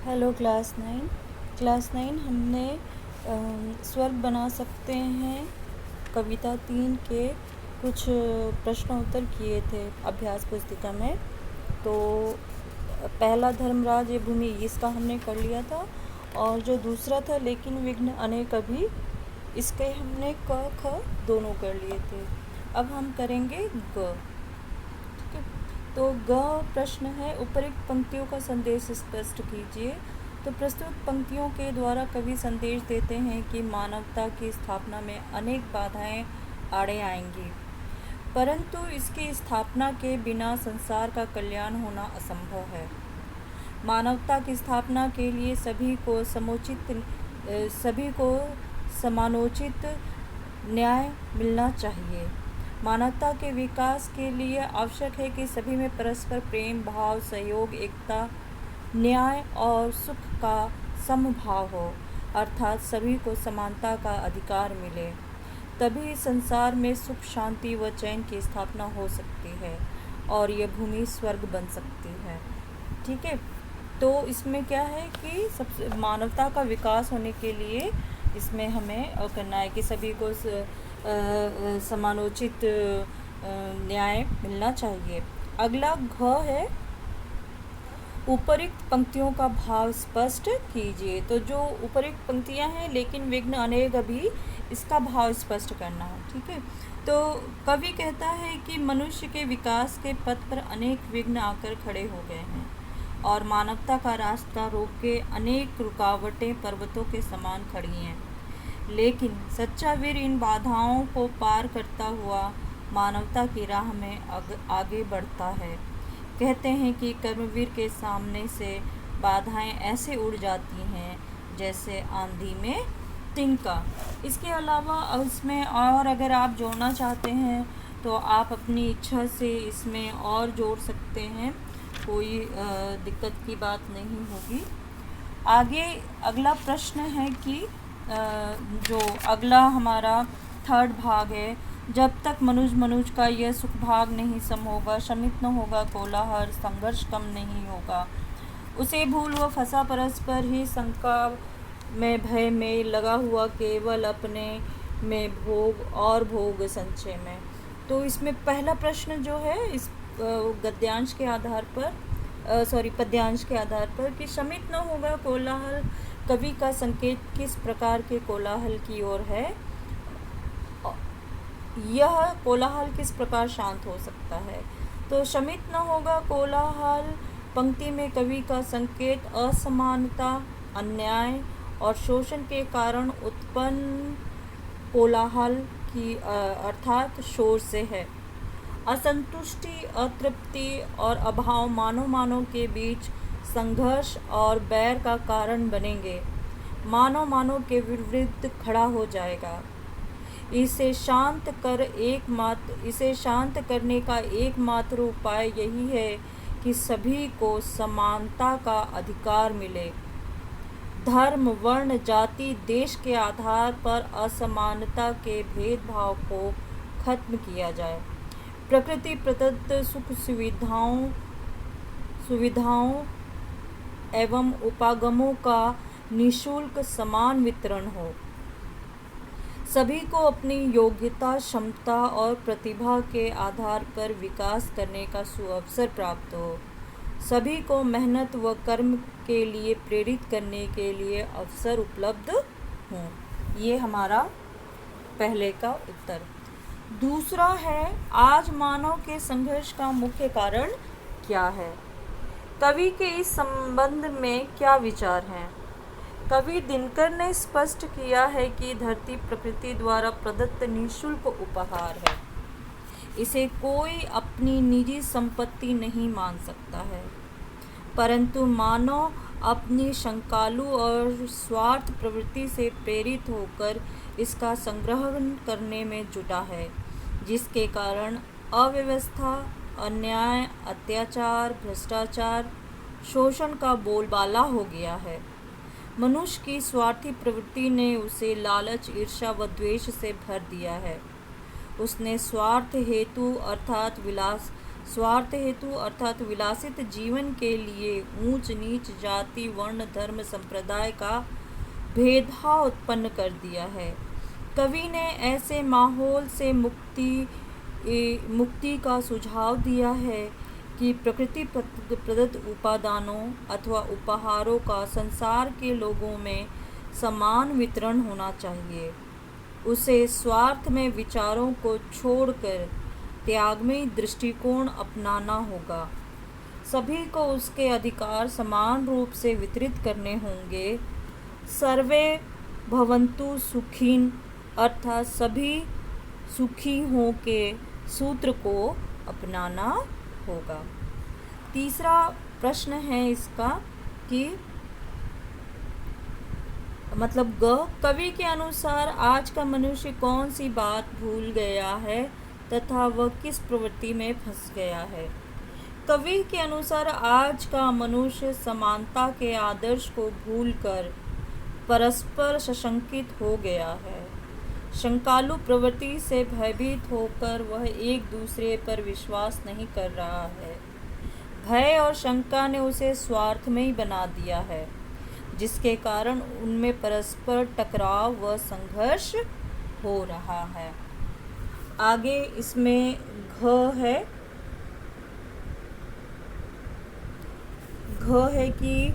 Hello class 9 हमने स्वर्ग बना सकते हैं कविता 3 के कुछ प्रश्नोत्तर किए थे अभ्यास पुस्तिका में। तो पहला धर्मराज ये भूमि इसका हमने कर लिया था, और जो दूसरा था लेकिन विघ्न अनेक अभी, इसके हमने क ख दोनों कर लिए थे। अब हम करेंगे ग। ठीक है, तो ग प्रश्न है, उपरोक्त पंक्तियों का संदेश स्पष्ट कीजिए। तो प्रस्तुत पंक्तियों के द्वारा कवि संदेश देते हैं कि मानवता की स्थापना में अनेक बाधाएं आड़े आएंगी, परंतु इसकी स्थापना के बिना संसार का कल्याण होना असंभव है। मानवता की स्थापना के लिए सभी को समानोचित न्याय मिलना चाहिए। मानवता के विकास के लिए आवश्यक है कि सभी में परस्पर प्रेम भाव, सहयोग, एकता, न्याय और सुख का समभाव हो, अर्थात सभी को समानता का अधिकार मिले। तभी संसार में सुख, शांति व चैन की स्थापना हो सकती है और यह भूमि स्वर्ग बन सकती है। ठीक है, तो इसमें क्या है कि सबसे मानवता का विकास होने के लिए इसमें हमें करना है कि सभी को समानोचित न्याय मिलना चाहिए। अगला घ है, उपरोक्त पंक्तियों का भाव स्पष्ट कीजिए। तो जो उपरोक्त पंक्तियां हैं लेकिन विघ्न अनेक अभी, इसका भाव स्पष्ट करना है। ठीक है, तो कवि कहता है कि मनुष्य के विकास के पथ पर अनेक विघ्न आकर खड़े हो गए हैं और मानवता का रास्ता रोक के अनेक रुकावटें पर्वतों के समान खड़ी हैं, लेकिन सच्चा वीर इन बाधाओं को पार करता हुआ मानवता की राह में आगे बढ़ता है। कहते हैं कि कर्मवीर के सामने से बाधाएं ऐसे उड़ जाती हैं जैसे आंधी में तिनका। इसके अलावा इसमें और अगर आप जोड़ना चाहते हैं तो आप अपनी इच्छा से इसमें और जोड़ सकते हैं, कोई दिक्कत की बात नहीं होगी। आगे अगला प्रश्न है कि जो अगला हमारा थर्ड भाग है, जब तक मनुज का यह सुख भाग नहीं सम होगा, शमित न होगा कोलाहल, संघर्ष कम नहीं होगा, उसे भूल व फंसा परस्पर ही शंका में भय में लगा हुआ केवल अपने में भोग और भोग संचय में। तो इसमें पहला प्रश्न जो है इस गद्यांश के आधार पर पद्यांश के आधार पर कि शमित न होगा कोलाहल, कवि का संकेत किस प्रकार के कोलाहल की ओर है, यह कोलाहल किस प्रकार शांत हो सकता है। तो शमित न होगा कोलाहल पंक्ति में कवि का संकेत असमानता, अन्याय और शोषण के कारण उत्पन्न कोलाहल की अर्थात शोर से है। असंतुष्टि, अतृप्ति और अभाव मानव के बीच संघर्ष और बैर का कारण बनेंगे, मानव के विरुद्ध खड़ा हो जाएगा। इसे शांत करने का एकमात्र उपाय यही है कि सभी को समानता का अधिकार मिले। धर्म, वर्ण, जाति, देश के आधार पर असमानता के भेदभाव को खत्म किया जाए। प्रकृति प्रदत्त सुख सुविधाओं एवं उपागमों का निःशुल्क समान वितरण हो। सभी को अपनी योग्यता, क्षमता और प्रतिभा के आधार पर विकास करने का सुअवसर प्राप्त हो। सभी को मेहनत व कर्म के लिए प्रेरित करने के लिए अवसर उपलब्ध हों। ये हमारा पहले का उत्तर। दूसरा है, आज मानव के संघर्ष का मुख्य कारण क्या है? कवि के इस संबंध में क्या विचार हैं? कवि दिनकर ने स्पष्ट किया है कि धरती प्रकृति द्वारा प्रदत्त निःशुल्क उपहार है। इसे कोई अपनी निजी संपत्ति नहीं मान सकता है, परंतु मानव अपनी शंकालु और स्वार्थ प्रवृत्ति से प्रेरित होकर इसका संग्रहण करने में जुटा है, जिसके कारण अव्यवस्था, अन्याय, अत्याचार, भ्रष्टाचार, शोषण का बोलबाला हो गया है। मनुष्य की स्वार्थी प्रवृत्ति ने उसे लालच, ईर्ष्या व द्वेष से भर दिया है। उसने स्वार्थ हेतु अर्थात विलास स्वार्थ हेतु अर्थात विलासित जीवन के लिए ऊंच नीच, जाति, वर्ण, धर्म, संप्रदाय का भेदभाव उत्पन्न कर दिया है। कवि ने ऐसे माहौल से मुक्ति का सुझाव दिया है कि प्रकृति प्रदत्त उपादानों अथवा उपहारों का संसार के लोगों में समान वितरण होना चाहिए। उसे स्वार्थ में विचारों को छोड़कर त्यागमयी दृष्टिकोण अपनाना होगा। सभी को उसके अधिकार समान रूप से वितरित करने होंगे। सर्वे भवन्तु सुखिन अर्थात सभी सुखी हों के सूत्र को अपनाना होगा। तीसरा प्रश्न है इसका कि मतलब कवि के अनुसार आज का मनुष्य कौन सी बात भूल गया है तथा वह किस प्रवृत्ति में फंस गया है। कवि के अनुसार आज का मनुष्य समानता के आदर्श को भूलकर परस्पर सशंकित हो गया है। शंकालु प्रवृत्ति से भयभीत होकर वह एक दूसरे पर विश्वास नहीं कर रहा है। भय और शंका ने उसे स्वार्थमयी बना दिया है, जिसके कारण उनमें परस्पर टकराव व संघर्ष हो रहा है। आगे इसमें घ है कि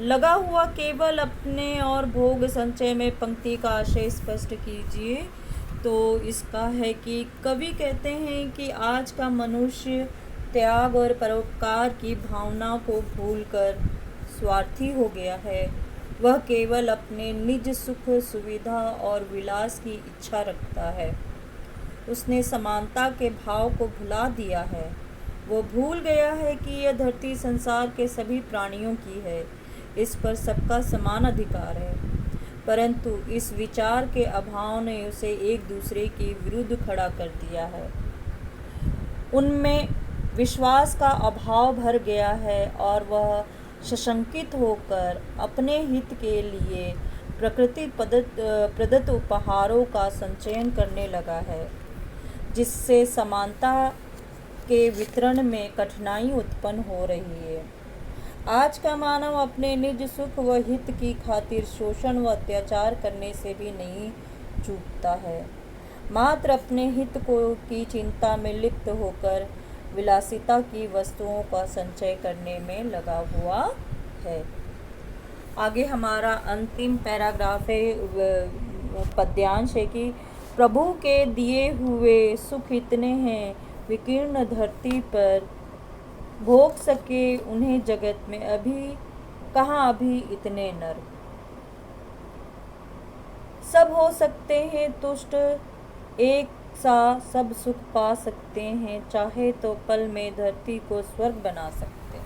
लगा हुआ केवल अपने और भोग संचय में पंक्ति का आशय स्पष्ट कीजिए। तो इसका है कि कवि कहते हैं कि आज का मनुष्य त्याग और परोपकार की भावना को भूलकर स्वार्थी हो गया है। वह केवल अपने निज सुख, सुविधा और विलास की इच्छा रखता है। उसने समानता के भाव को भुला दिया है। वो भूल गया है कि यह धरती संसार के सभी प्राणियों की है, इस पर सबका समान अधिकार है। परंतु इस विचार के अभाव ने उसे एक दूसरे के विरुद्ध खड़ा कर दिया है। उनमें विश्वास का अभाव भर गया है और वह सशंकित होकर अपने हित के लिए प्रकृति प्रदत्त उपहारों का संचयन करने लगा है, जिससे समानता के वितरण में कठिनाई उत्पन्न हो रही है। आज का मानव अपने निज सुख व हित की खातिर शोषण व अत्याचार करने से भी नहीं चूकता है, मात्र अपने हित की चिंता में लिप्त होकर विलासिता की वस्तुओं का संचय करने में लगा हुआ है। आगे हमारा अंतिम पैराग्राफ है, पद्यांश है कि प्रभु के दिए हुए सुख इतने हैं विकीर्ण धरती पर, भोग सके उन्हें जगत में अभी इतने नर। सब हो सकते हैं तुष्ट, एक सा सब सुख पा सकते हैं, चाहे तो पल में धरती को स्वर्ग बना सकते हैं।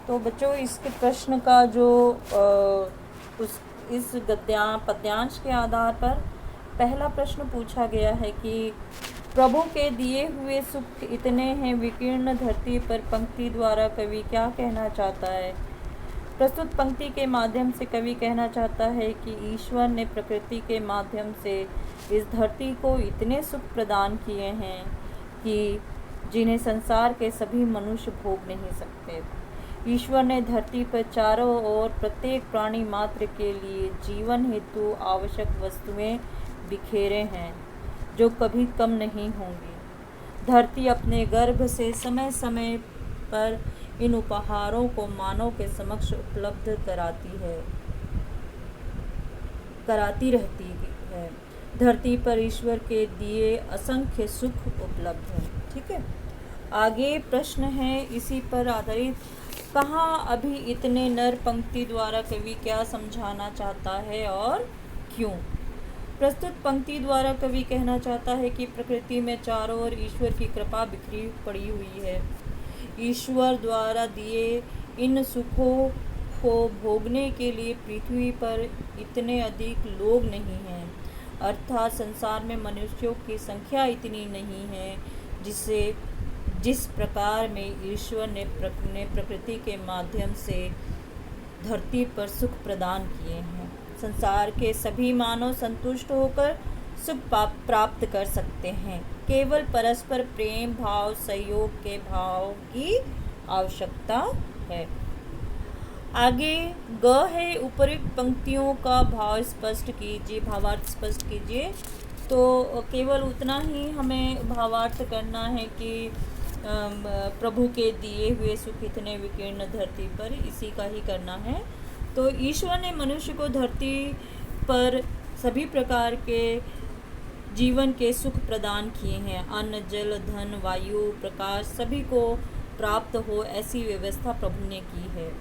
तो बच्चों, इसके प्रश्न का जो इस पद्यांश के आधार पर पहला प्रश्न पूछा गया है कि प्रभु के दिए हुए सुख इतने हैं विकीर्ण धरती पर, पंक्ति द्वारा कवि क्या कहना चाहता है। प्रस्तुत पंक्ति के माध्यम से कवि कहना चाहता है कि ईश्वर ने प्रकृति के माध्यम से इस धरती को इतने सुख प्रदान किए हैं कि जिन्हें संसार के सभी मनुष्य भोग नहीं सकते। ईश्वर ने धरती पर चारों ओर प्रत्येक प्राणी मात्र के लिए जीवन हेतु आवश्यक वस्तुएं बिखेरे हैं, जो कभी कम नहीं होंगी। धरती अपने गर्भ से समय समय पर इन उपहारों को मानव के समक्ष उपलब्ध कराती रहती है। धरती पर ईश्वर के दिए असंख्य सुख उपलब्ध हैं। ठीक है, आगे प्रश्न है इसी पर आधारित, कहाँ अभी इतने नर पंक्ति द्वारा कवि क्या समझाना चाहता है और क्यों। प्रस्तुत पंक्ति द्वारा कवि कहना चाहता है कि प्रकृति में चारों ओर ईश्वर की कृपा बिखरी पड़ी हुई है। ईश्वर द्वारा दिए इन सुखों को भोगने के लिए पृथ्वी पर इतने अधिक लोग नहीं हैं, अर्थात संसार में मनुष्यों की संख्या इतनी नहीं है जिस प्रकार में ईश्वर ने प्रकृति के माध्यम से धरती पर सुख प्रदान किए हैं। संसार के सभी मानव संतुष्ट होकर सुख प्राप्त कर सकते हैं। केवल परस्पर प्रेम भाव सहयोग के भाव की आवश्यकता है। आगे ग है, उपयुक्त पंक्तियों का भाव स्पष्ट कीजिए, भावार्थ स्पष्ट कीजिए। तो केवल उतना ही हमें भावार्थ करना है कि प्रभु के दिए हुए सुख इतने विकीर्ण धरती पर, इसी का ही करना है। तो ईश्वर ने मनुष्य को धरती पर सभी प्रकार के जीवन के सुख प्रदान किए हैं। अन्न जल धन वायु प्रकाश सभी को प्राप्त हो ऐसी व्यवस्था प्रभु ने की है।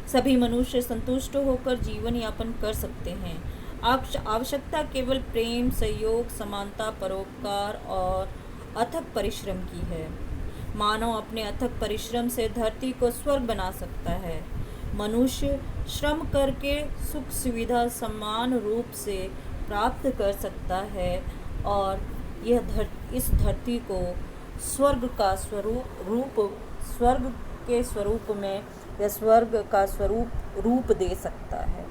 सभी मनुष्य संतुष्ट होकर जीवन यापन कर सकते हैं। आवश्यकता केवल प्रेम सहयोग समानता परोपकार और अथक परिश्रम की है। मानव अपने अथक परिश्रम से धरती को स्वर्ग बना सकता है। मनुष्य श्रम करके सुख सुविधा समान रूप से प्राप्त कर सकता है और इस धरती को स्वर्ग का स्वर्ग के स्वरूप में या स्वर्ग का रूप दे सकता है।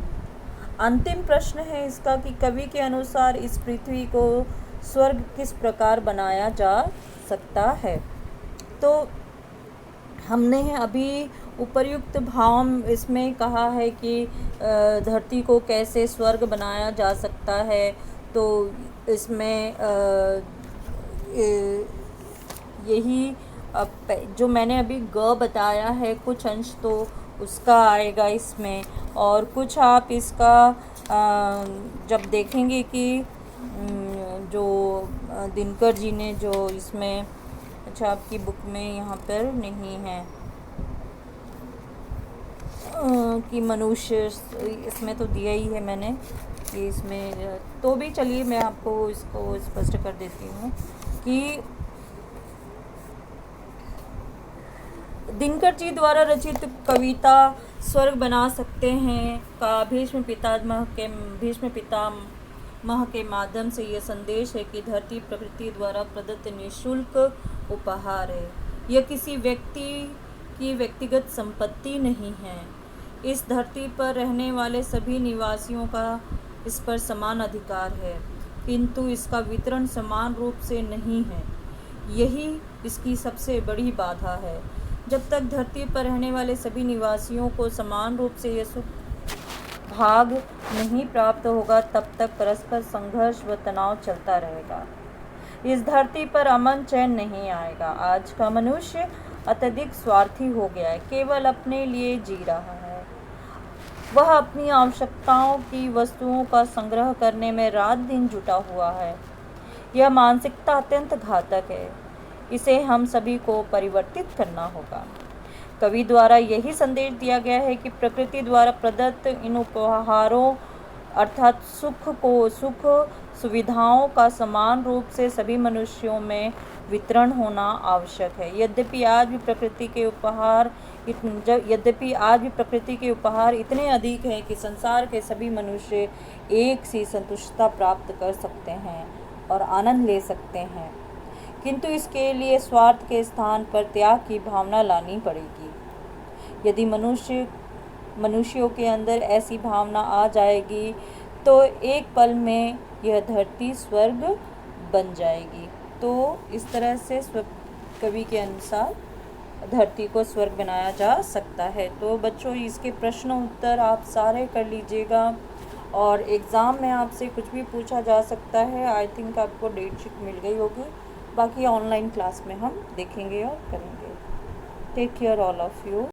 अंतिम प्रश्न है इसका कि कवि के अनुसार इस पृथ्वी को स्वर्ग किस प्रकार बनाया जा सकता है। तो हमने अभी उपर्युक्त भाव इसमें कहा है कि धरती को कैसे स्वर्ग बनाया जा सकता है। तो इसमें यही जो मैंने अभी ग बताया है कुछ अंश तो उसका आएगा इसमें, और कुछ आप इसका जब देखेंगे कि जो दिनकर जी ने जो इसमें, अच्छा आपकी बुक में यहाँ पर नहीं है कि मनुष्य, इसमें तो दिया ही है मैंने कि इसमें, तो भी चलिए मैं आपको इसको स्पष्ट कर देती हूँ कि दिनकर जी द्वारा रचित कविता स्वर्ग बना सकते हैं का भीष्म पितामह के माध्यम से यह संदेश है कि धरती प्रकृति द्वारा प्रदत्त निःशुल्क उपहार है। यह किसी व्यक्ति की व्यक्तिगत संपत्ति नहीं है। इस धरती पर रहने वाले सभी निवासियों का इस पर समान अधिकार है, किंतु इसका वितरण समान रूप से नहीं है। यही इसकी सबसे बड़ी बाधा है। जब तक धरती पर रहने वाले सभी निवासियों को समान रूप से यह सुख भाग नहीं प्राप्त होगा, तब तक परस्पर संघर्ष व तनाव चलता रहेगा। इस धरती पर अमन चैन नहीं आएगा। आज का मनुष्य अत्यधिक स्वार्थी हो गया है, केवल अपने लिए जी रहा है। वह अपनी आवश्यकताओं की वस्तुओं का संग्रह करने में रात दिन जुटा हुआ है। यह मानसिकता अत्यंत घातक है। इसे हम सभी को परिवर्तित करना होगा। कवि द्वारा यही संदेश दिया गया है कि प्रकृति द्वारा प्रदत्त इन उपहारों अर्थात सुख सुविधाओं का समान रूप से सभी मनुष्यों में वितरण होना आवश्यक है। यद्यपि आज भी प्रकृति के उपहार इतने अधिक हैं कि संसार के सभी मनुष्य एक सी संतुष्टता प्राप्त कर सकते हैं और आनंद ले सकते हैं, किंतु इसके लिए स्वार्थ के स्थान पर त्याग की भावना लानी पड़ेगी। यदि मनुष्यों के अंदर ऐसी भावना आ जाएगी तो एक पल में यह धरती स्वर्ग बन जाएगी। तो इस तरह से कवि के अनुसार धरती को स्वर्ग बनाया जा सकता है। तो बच्चों इसके प्रश्न उत्तर आप सारे कर लीजिएगा, और एग्ज़ाम में आपसे कुछ भी पूछा जा सकता है। आई थिंक आपको डेट शीट मिल गई होगी, बाकी ऑनलाइन क्लास में हम देखेंगे और करेंगे। Take care all of you.